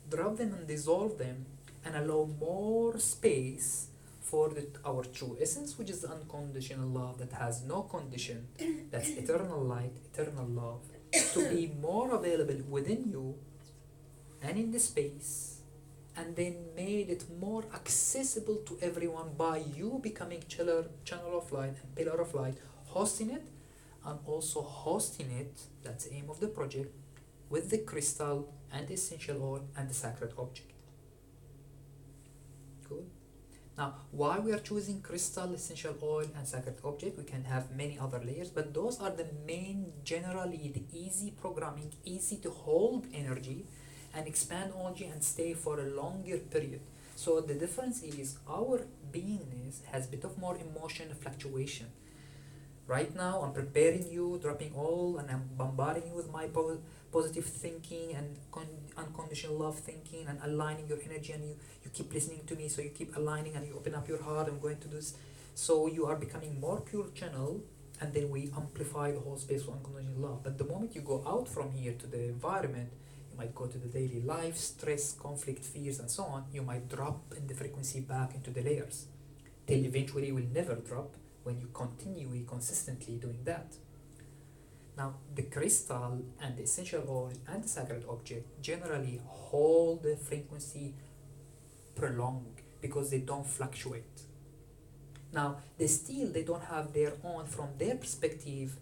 Drop them and dissolve them and allow more space for our true essence, which is the unconditional love that has no condition, that's eternal light, eternal love, to be more available within you and in the space, and then made it more accessible to everyone by you becoming channel of light and pillar of light, hosting it, and also hosting it, that's the aim of the project, with the crystal and the essential oil and the sacred object. Good. Now, why we are choosing crystal, essential oil, and sacred object? We can have many other layers, but those are the main, generally the easy programming, easy to hold energy and expand energy and stay for a longer period. So the difference is our beingness has a bit of more emotion fluctuation. Right now I'm preparing you, dropping all, and I'm bombarding you with my positive thinking and unconditional love thinking and aligning your energy, and you keep listening to me, so you keep aligning and you open up your heart. I'm going to do this, so you are becoming more pure channel, and then we amplify the whole space of unconditional love. But the moment you go out from here to the environment, you might go to the daily life, stress, conflict, fears, and so on, you might drop in the frequency back into the layers, till eventually you will never drop when you continue consistently doing that. Now, the crystal and the essential oil and the sacred object generally hold the frequency prolonged because they don't fluctuate. Now, they don't have their own, from their perspective,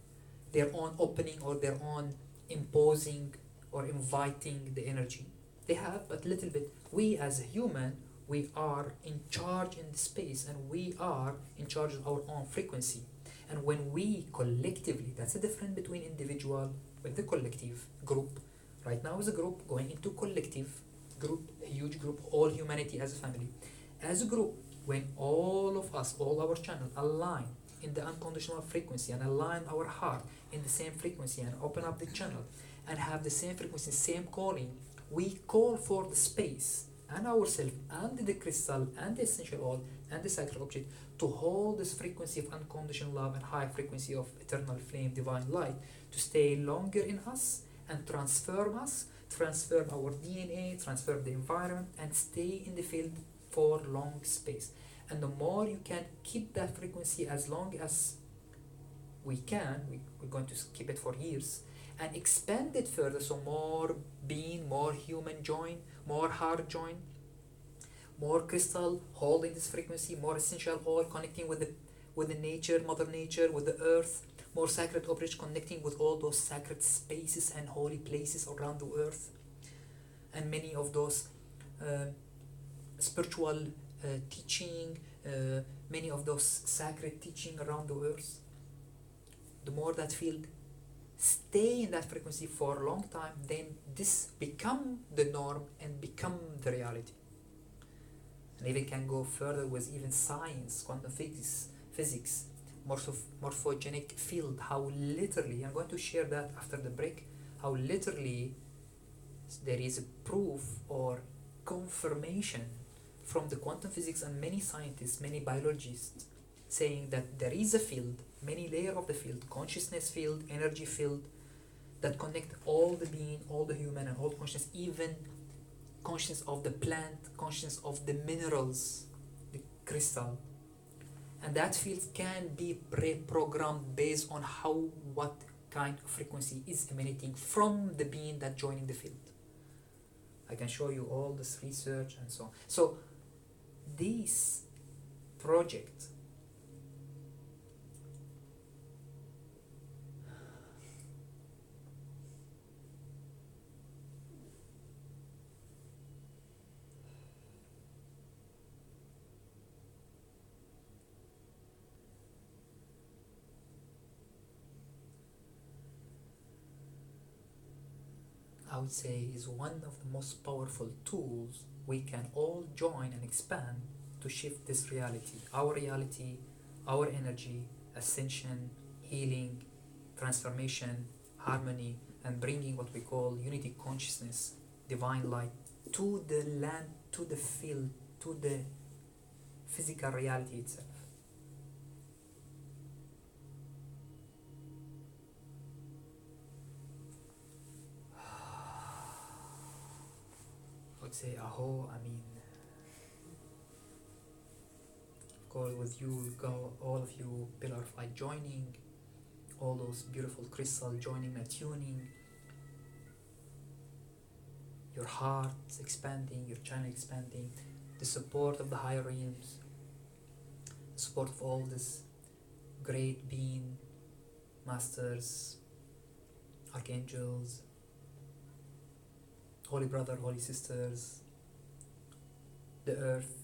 their own opening or their own imposing or inviting the energy. They have but little bit. We as a human, we are in charge in the space, and we are in charge of our own frequency. And when we collectively, that's the difference between individual with the collective group. Right now is a group going into collective group, a huge group, all humanity as a family. As a group, when all of us, all our channels align in the unconditional frequency and align our heart in the same frequency and open up the channel and have the same frequency, same calling, we call for the space and ourselves and the crystal and the essential oil and the sacred object to hold this frequency of unconditional love and high frequency of eternal flame, divine light, to stay longer in us and transform us, transform our DNA, transform the environment, and stay in the field for long space. And the more you can keep that frequency as long as we can, we're going to keep it for years, and expand it further, so more being, more human join, more heart join, more crystal holding this frequency, more essential oil connecting with the nature, mother nature, with the earth, more sacred objects connecting with all those sacred spaces and holy places around the earth, and many of those spiritual teaching, many of those sacred teaching around the earth. The more that field stay in that frequency for a long time, then this become the norm and become the reality. And even can go further with even science, quantum physics, morphogenic field, how literally, I'm going to share that after the break, how literally there is a proof or confirmation from the quantum physics and many scientists, many biologists, saying that there is a field, many layers of the field, consciousness field, energy field, that connect all the being, all the human, and all consciousness, even consciousness of the plant, consciousness of the minerals, the crystal. And that field can be pre-programmed based on what kind of frequency is emanating from the being that joining the field. I can show you all this research and so on. So this project I would say is one of the most powerful tools we can all join and expand to shift this reality, our energy, ascension, healing, transformation, harmony, and bringing what we call unity consciousness, divine light, to the land, to the field, to the physical reality itself. I would say aho, I mean, go with you, go all of you, pillar of light joining, all those beautiful crystals joining, attuning, your heart expanding, your channel expanding, the support of the higher realms, the support of all this great being, masters, archangels, holy brother, holy sisters, the earth.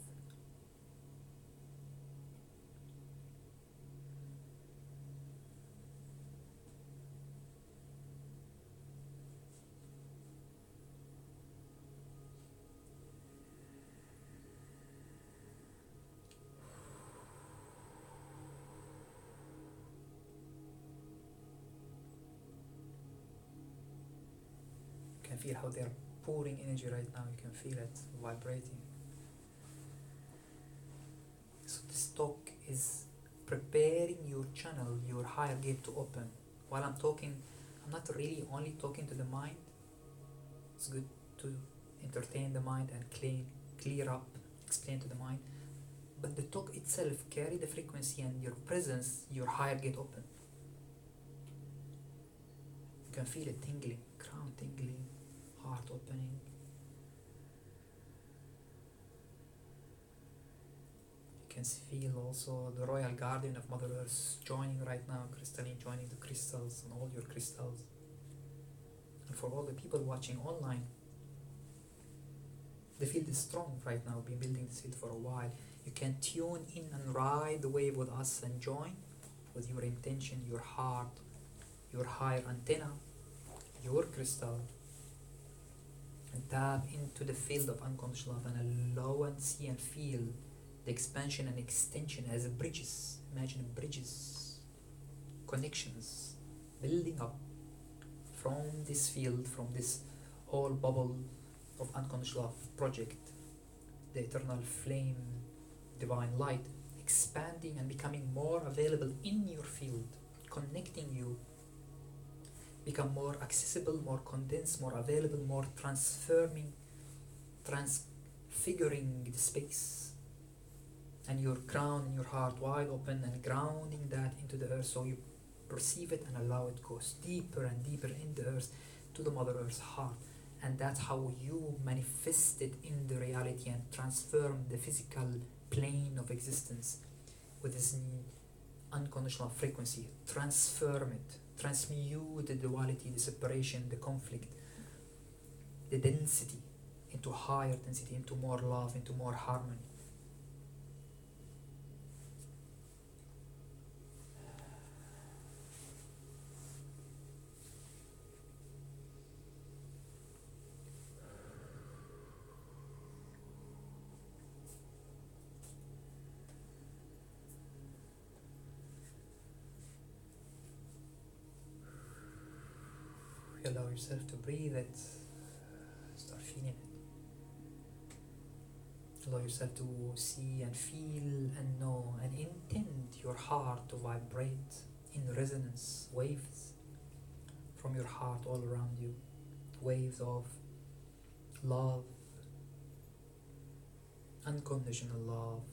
You can feel how they're pouring energy right now. You can feel it vibrating. So this talk is preparing your channel, your higher gate to open. While I'm talking, I'm not really only talking to the mind. It's good to entertain the mind and clear up, explain to the mind. But the talk itself carry the frequency and your presence, your higher gate open. You can feel it tingling, crown tingling, heart opening. You can feel also the royal guardian of Mother Earth joining right now, crystalline joining the crystals and all your crystals. And for all the people watching online, the field is strong right now. We've been building this field for a while. You can tune in and ride the wave with us and join with your intention, your heart, your higher antenna, your crystal, and tap into the field of unconditional love and allow and see and feel the expansion and extension as bridges. Imagine bridges, connections, building up from this field, from this whole bubble of unconditional love project, the eternal flame, divine light, expanding and becoming more available in your field, connecting you, become more accessible, more condensed, more available, more transforming, transfiguring the space, and your crown and your heart wide open and grounding that into the earth so you perceive it and allow it goes deeper and deeper in the earth to the Mother Earth's heart. And that's how you manifest it in the reality and transform the physical plane of existence with this unconditional frequency. Transform it, transmute the duality, the separation, the conflict, the density into higher density, into more love, into more harmony. Allow yourself to breathe it, start feeling it. Allow yourself to see and feel and know and intend your heart to vibrate in resonance, waves from your heart all around you, waves of love, unconditional love,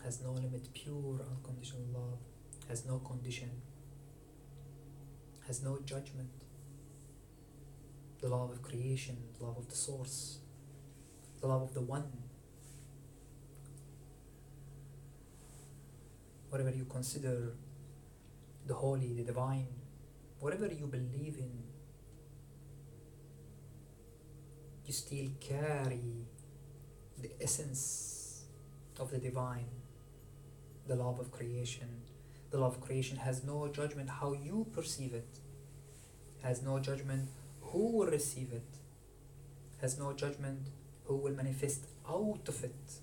has no limit, pure unconditional love, has no condition, has no judgment. The love of creation, the love of the source, the love of the one. Whatever you consider the holy, the divine, whatever you believe in, you still carry the essence of the divine, the love of creation. The love of creation has no judgment how you perceive it, has no judgment who will receive it, has no judgment who will manifest out of it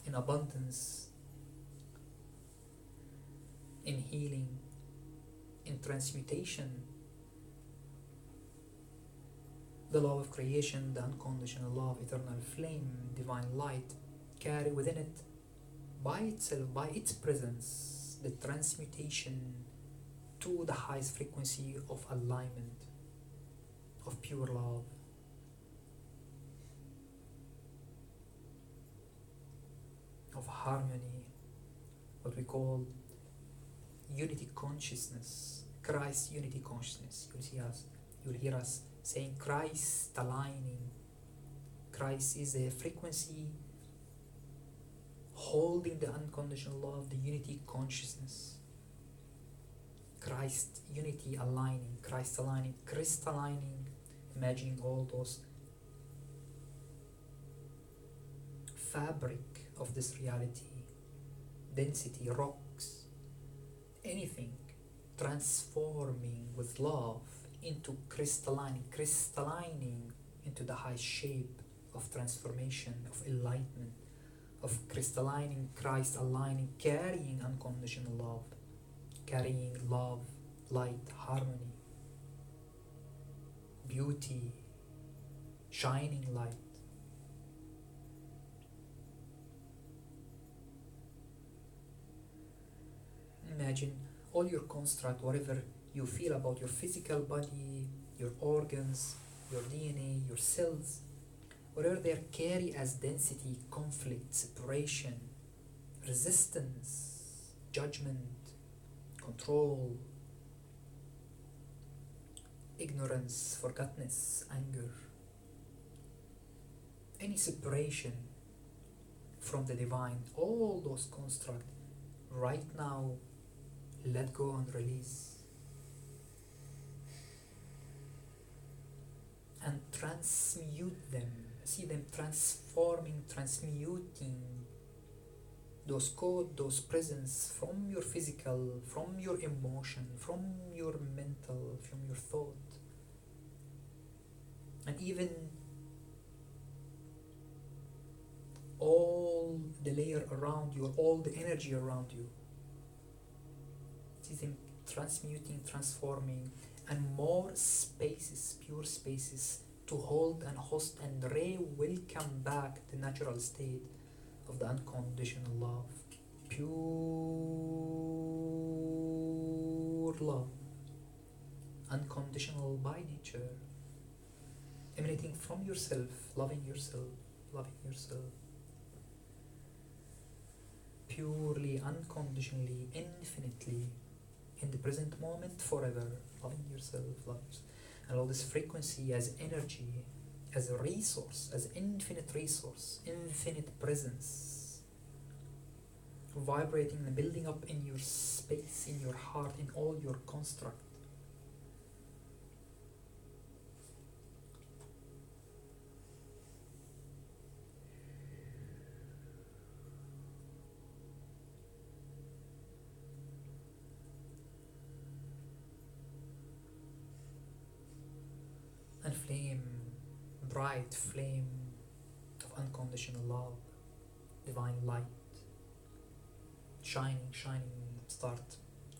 in abundance, in healing, in transmutation. The law of creation, the unconditional love, eternal flame, divine light, carry within it, by itself, by its presence, the transmutation to the highest frequency of alignment, of pure love. Of harmony, what we call unity consciousness, Christ unity consciousness. You'll hear us saying Christ aligning. Christ is a frequency holding the unconditional love, the unity consciousness. Christ unity aligning, Christ aligning, crystallining, imagining all those fabric of this reality, density, rocks, anything, transforming with love into crystallining into the high shape of transformation, of enlightenment, of crystallining, Christ aligning, carrying unconditional love, carrying love, light, harmony, beauty, shining light. Imagine all your construct, whatever you feel about your physical body, your organs, your DNA, your cells, whatever they carry as density, conflict, separation, resistance, judgment, control, ignorance, forgottenness, anger, any separation from the divine, all those constructs, right now, let go and release. And transmute them. See them transforming, transmuting those code, those presence from your physical, from your emotion, from your mental, from your thought. And even all the layer around you, all the energy around you. See them transmuting, transforming, and more spaces, pure spaces, to hold and host and welcome back the natural state of the unconditional love. Pure love. Unconditional by nature. Emanating from yourself, loving yourself, loving yourself. Purely, unconditionally, infinitely, in the present moment, forever, loving yourself, loving yourself. And all this frequency as energy, as a resource, as infinite resource, infinite presence, vibrating and building up in your space, in your heart, in all your construct. And flame, bright flame of unconditional love, divine light, shining, start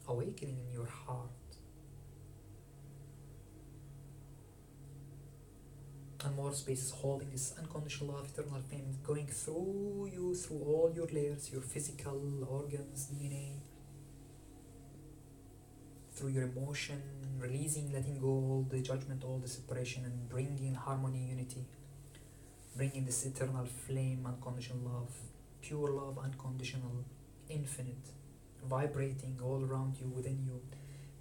awakening in your heart. And more spaces holding this unconditional love, eternal flame, going through you, through all your layers, your physical organs, DNA, through your emotion, releasing, letting go all the judgment, all the separation, and bringing harmony, unity, bringing this eternal flame, unconditional love, pure love, unconditional, infinite, vibrating all around you, within you,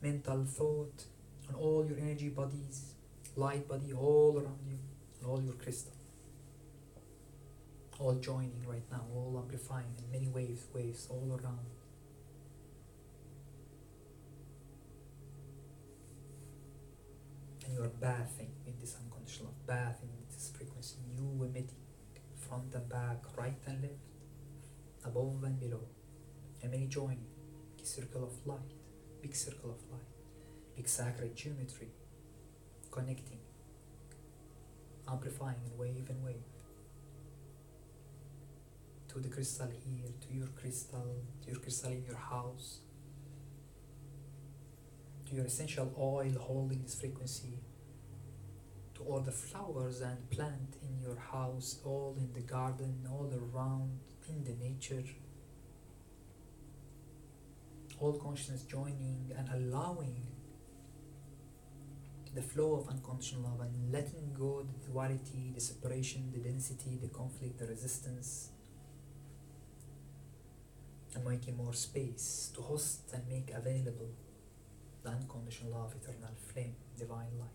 mental, thought, and all your energy bodies, light body all around you, and all your crystal, all joining right now, all amplifying in many waves all around. And you are bathing in this unconditional love, bathing in this frequency, you emitting front and back, right and left, above and below, and many joining, big circle of light, big circle of light, big sacred geometry, connecting, amplifying in wave and wave. to the crystal here, to your crystal in your house, to your essential oil holding this frequency, to all the flowers and plant in your house, all in the garden, all around in the nature. All consciousness joining and allowing the flow of unconditional love and letting go the duality, the separation, the density, the conflict, the resistance, and making more space to host and make available the unconditional love, eternal flame, divine light.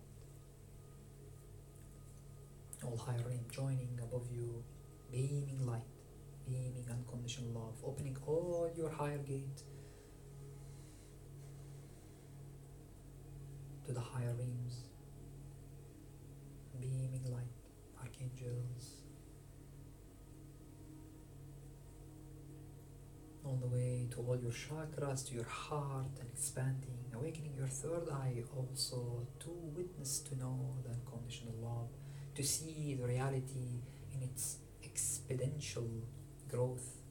All higher realm joining above you, beaming light, beaming unconditional love, opening all your higher gate to the higher realms, beaming light, archangels, all the way to all your chakras, to your heart, and expanding, awakening your third eye also to witness, to know the unconditional love, to see the reality in its exponential growth.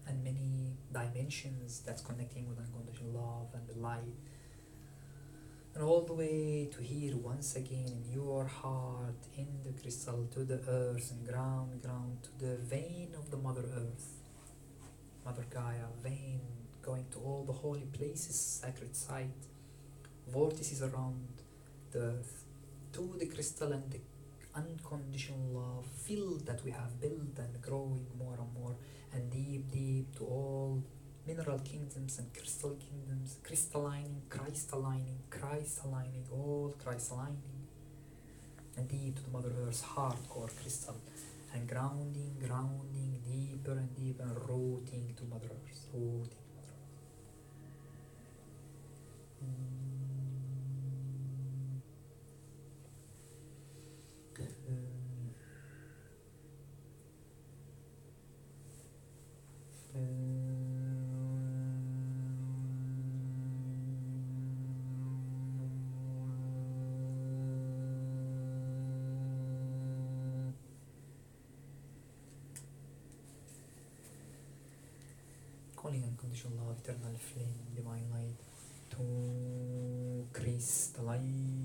And many dimensions that's connecting with unconditional love and the light, and all the way to here once again in your heart, in the crystal, to the earth and ground, to the vein of the Mother Earth, Mother Gaia, vein going to all the holy places, sacred site, vortices around the earth, to the crystal and the unconditional love field that we have built and growing more and more, and deep to all mineral kingdoms and crystal kingdoms, crystallining, all crystallining, and deep to the Mother Earth's hardcore crystal, and grounding deeper and deeper, and rooting to Mother Earth, calling unconditional love, eternal flame, divine light to crystalline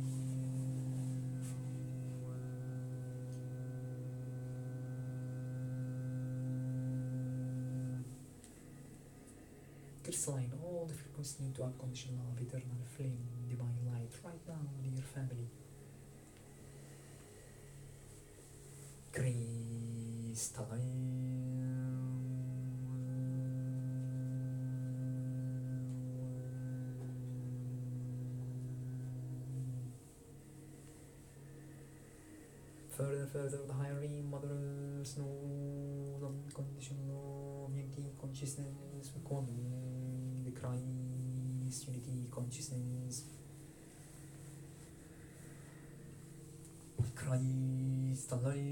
all the frequency to unconditional love, eternal flame, divine light right now, dear family. Further, the higher realm, Mother Earth knows unconditional love, unity, consciousness, we call the Christ, unity, consciousness, Christ alive.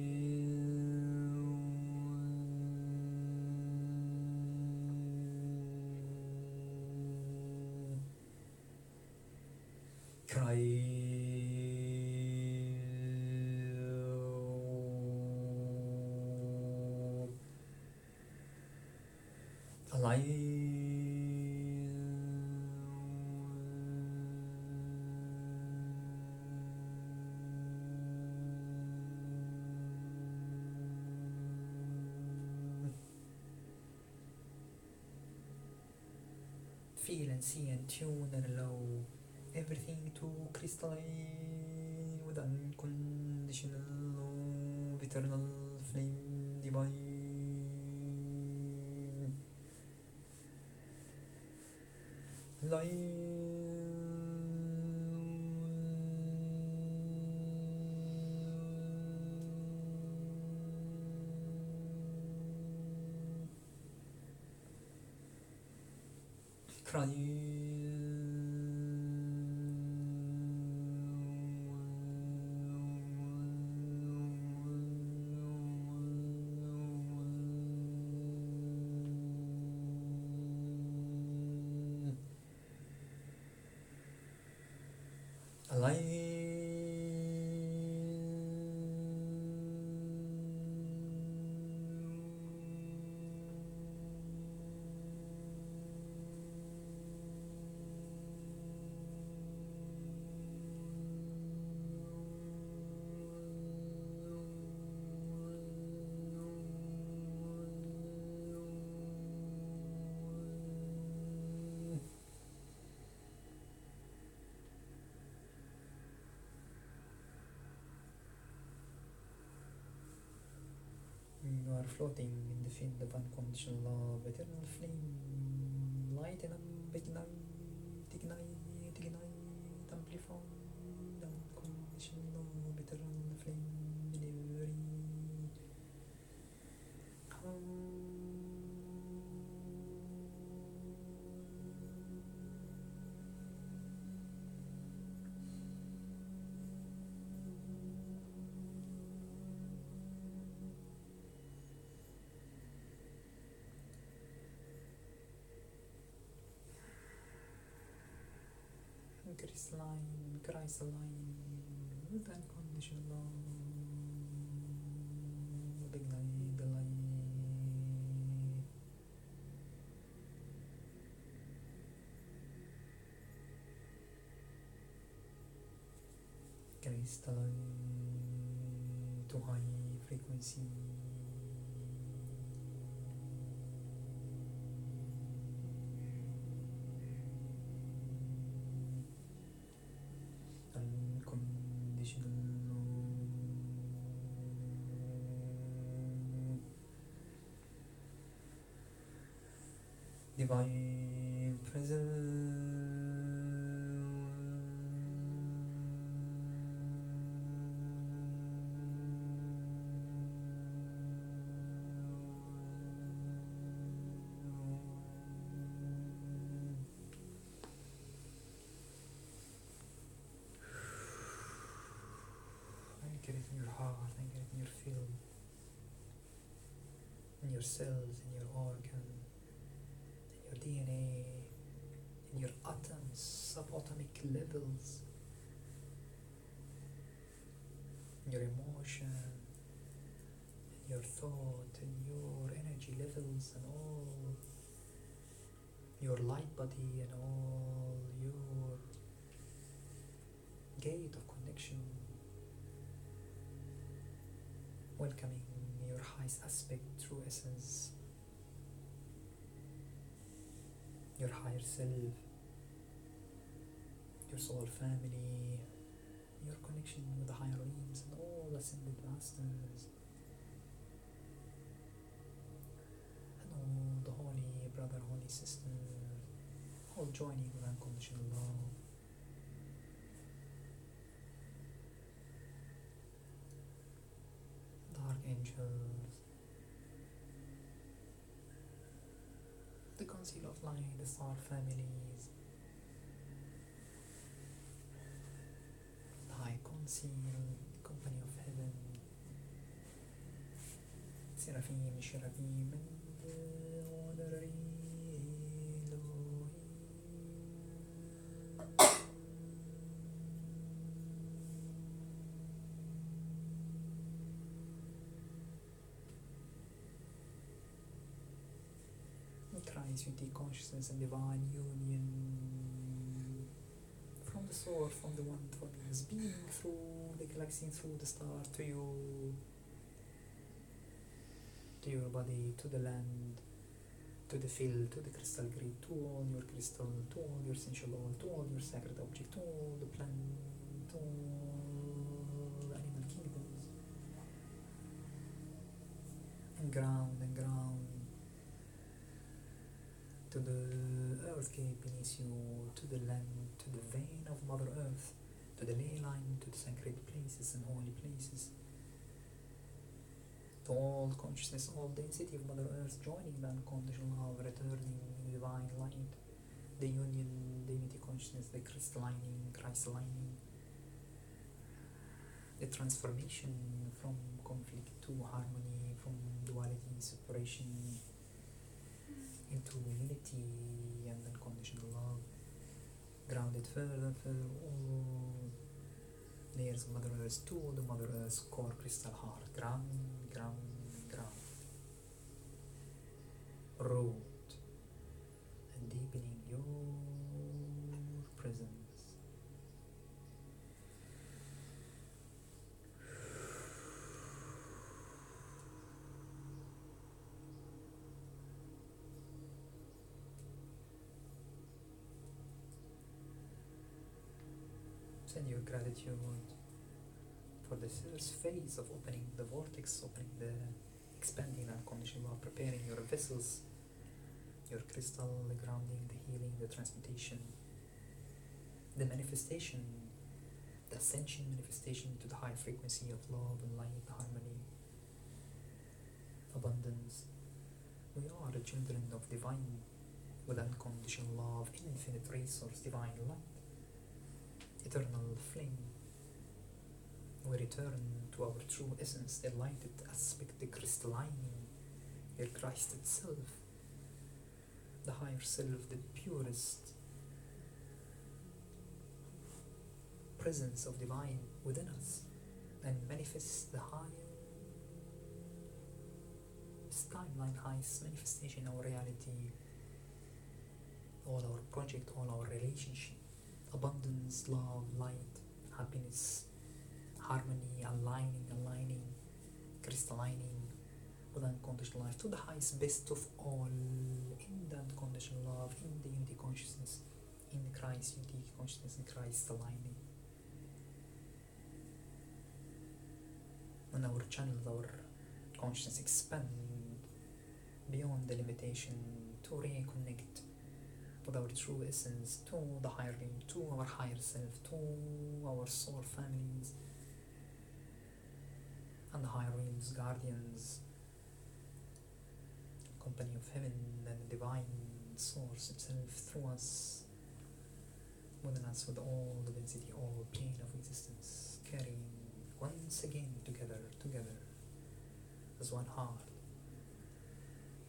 Feel and see and tune and allow everything to crystalline with unconditional love, eternal flame, divine light. are floating in the field of unconditional love, eternal flame, light and ignite, amplify, unconditional love, eternal flame in every crystalline, with unconditional love, ignite the light. Crystalline to high frequency. Unconditional divine anchor it in your heart, anchor it in your field, in your cells, in your organ, in your DNA, in your atoms, subatomic levels, in your emotion, in your thought, in your energy levels, and all your light body, and all your gate of connection, welcoming your highest aspect, true essence, your higher self, your soul family, your connection with the higher realms and all ascended masters, and all the holy brother, holy sister, all joining with unconditional love. The archangels, the council of light, the star families, the high council, the company of heaven, seraphim, cherubim, and honorary Christ, unity, consciousness, and divine union from the source, from the one for us, being through the galaxy, through the star, to you, to your body, to the land, to the field, to the crystal grid, to all your crystal, to all your essential oil, to all your sacred object, to all the plant, to all the animal kingdoms, and ground, to the earth gate beneath you, to the land, to the vein of Mother Earth, to the ley line, to the sacred places and holy places, to all consciousness, all density of Mother Earth, joining the unconditional love, returning divine light, the union, the unity consciousness, the crystallining, the transformation from conflict to harmony, from duality, separation, into unity and unconditional love, grounded further all layers of Mother Earth to the Mother Earth's core crystal heart, ground, root, and deepening your presence. Send your gratitude for the first phase of opening the vortex, opening the expanding unconditional love, preparing your vessels, your crystal, the grounding, the healing, the transmutation, the manifestation, the ascension manifestation to the high frequency of love and light, harmony, abundance. We are the children of divine with unconditional love, infinite resource, divine light, eternal flame. We return to our true essence, the lighted aspect, the crystalline, your Christ itself, the higher self, the purest presence of divine within us, and manifests the highest timeline, highest manifestation of our reality, all our project, all our relationship, abundance, love, light, happiness, harmony, aligning, crystallining with unconditional life to the highest best of all, in the unconditional love, in the unity consciousness, in Christ unity consciousness, in Christ aligning. When our channels, our consciousness expand beyond the limitation to reconnect with our true essence, to the higher realm, to our higher self, to our soul families and the higher realms, guardians, company of heaven and the divine source itself through us, within us, with all the density, all plane of existence, carrying once again together as one heart,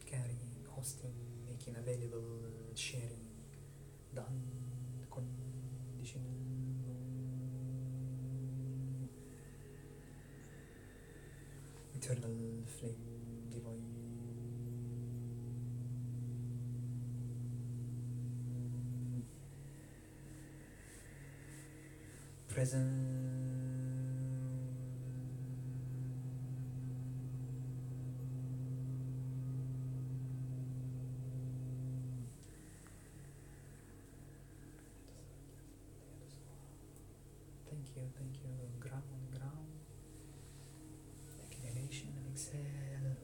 carrying, hosting, making available, sharing the unconditional eternal flame divine present. Thank you. Ground. Inhalation and exhale.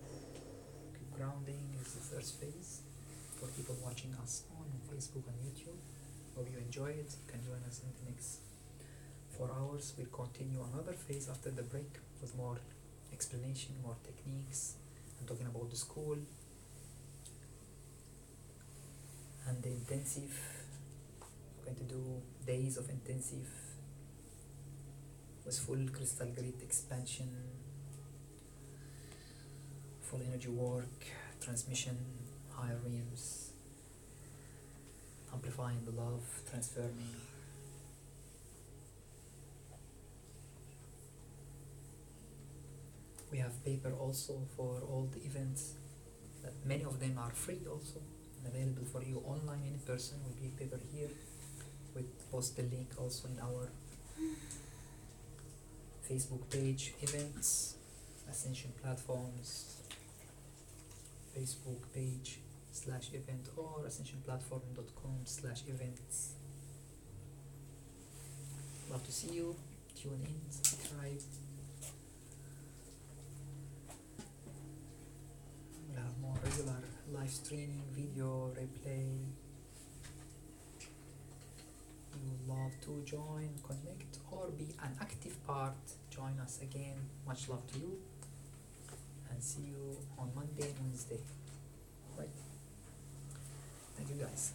Keep grounding is the first phase. For people watching us on Facebook and YouTube, hope you enjoy it. You can join us in the next 4 hours. We'll continue another phase after the break with more explanation, more techniques, and talking about the school and the intensive. We're going to do days of intensive with full crystal grid expansion, full energy work, transmission, higher realms, amplifying the love, transforming. We have paper also for all the events, that many of them are free also and available for you online, in person. Will be paper here. We post the link also in our Facebook page, events, Ascension platforms, Facebook page /event or ascensionplatform.com/events. Love to see you. Tune in, subscribe. We'll have more regular live streaming, video, replay. You would love to join, connect, or be an active part, join us again. Much love to you, and see you on Monday and Wednesday. Right. Thank you guys.